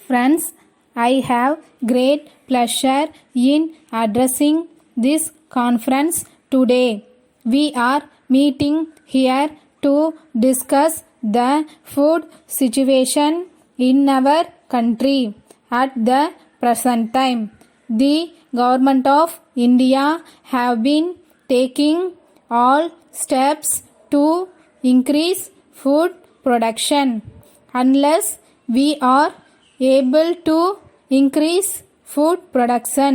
Friends, I have great pleasure in addressing this conference today. We are meeting here to discuss the food situation in our country at the present time. The government of India have been taking all steps to increase food production. Unless we are able to increase food production,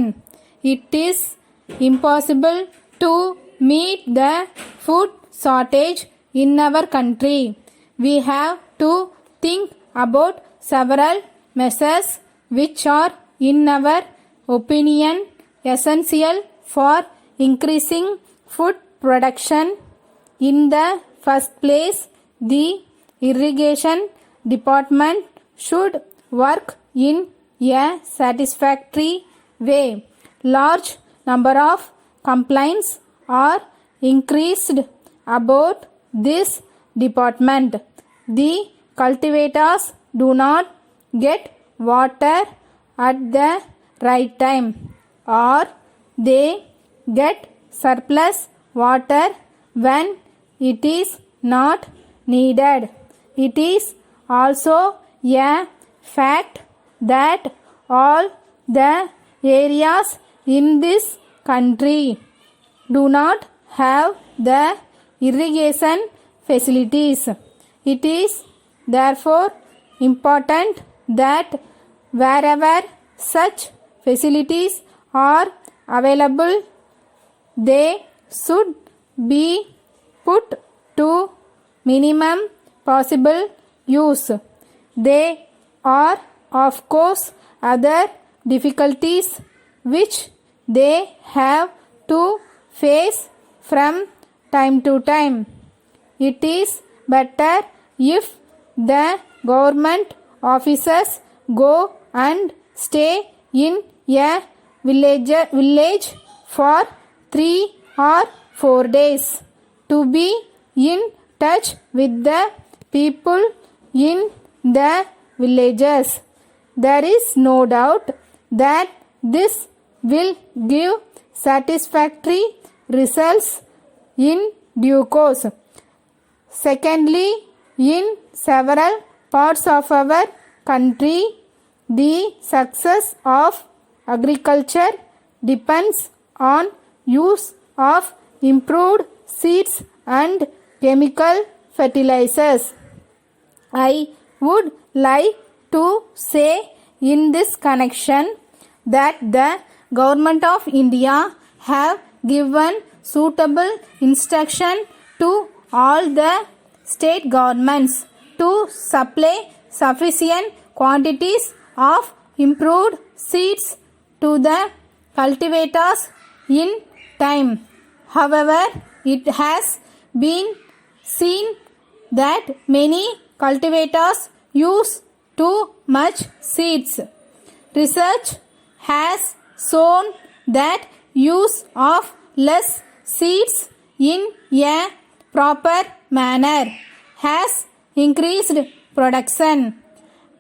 it is impossible to meet the food shortage in our country. We have to think about several measures which are in our opinion essential for increasing food production. In the first place, the irrigation department should work in a satisfactory way. Large number of complaints are increased about this department. The cultivators do not get water at the right time, or they get surplus water when it is not needed. It is also a fact that all the areas in this country do not have the irrigation facilities. It is therefore important that wherever such facilities are available, they should be put to minimum possible use. There are of course other difficulties which they have to face from time to time. It is better if the government officers go and stay in a village for 3 or 4 days to be in touch with the people in the villages. There is no doubt that this will give satisfactory results in due course. Secondly, in several parts of our country, the success of agriculture depends on use of improved seeds and chemical fertilizers. I would like to say in this connection that the government of India have given suitable instruction to all the state governments to supply sufficient quantities of improved seeds to the cultivators in time. However, it has been seen that many cultivators use too much seeds. Research has shown that use of less seeds in a proper manner has increased production.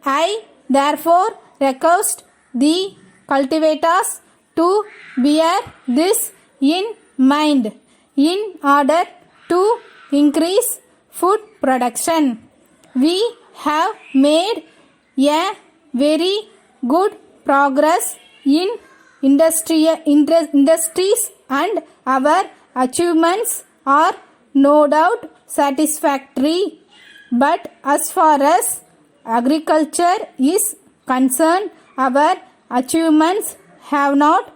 I therefore request the cultivators to bear this in mind in order to increase food production. We have made a very good progress in industries and our achievements are no doubt satisfactory. But as far as agriculture is concerned, our achievements have not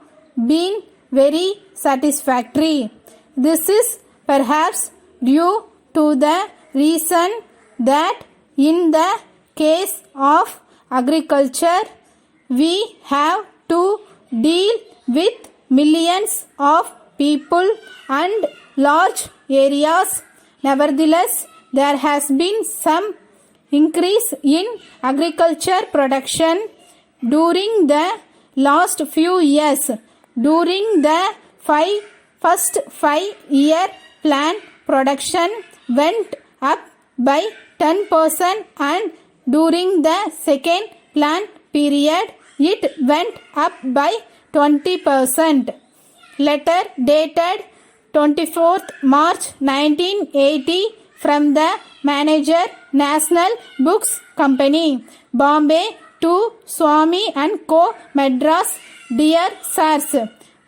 been very satisfactory. This is perhaps due to the reason that in the case of agriculture, we have to deal with millions of people and large areas. Nevertheless, there has been some increase in agriculture production during the last few years. During the first 5-year plan, production went up by 10%, and during the second plan period, it went up by 20%. Letter dated 24th March 1980 from the manager, National Books Company, Bombay, to Swami and Co, Madras. Dear Sirs,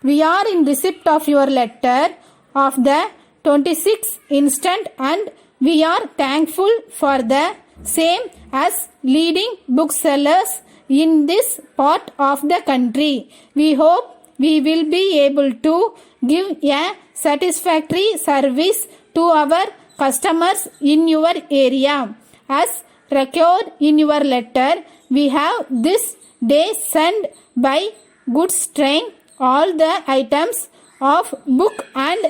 we are in receipt of your letter of the 26th instant and we are thankful for the same as leading booksellers in this part of the country. We hope we will be able to give a satisfactory service to our customers in your area. As recorded in your letter, we have this day sent by goods train all the items of book and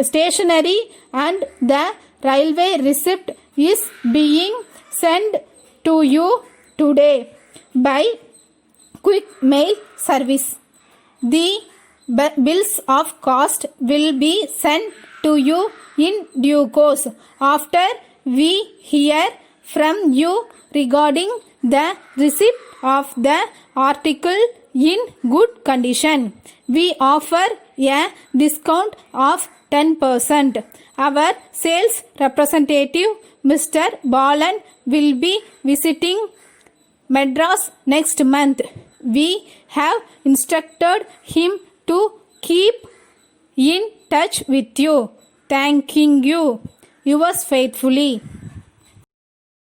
stationery, and the railway receipt is being sent to you today by quick mail service. The bills of cost will be sent to you in due course after we hear from you regarding the receipt of the article in good condition. We offer a discount of 10%. Our sales representative, Mr. Balan, will be visiting Madras next month. We have instructed him to keep in touch with you. Thanking you. Yours faithfully.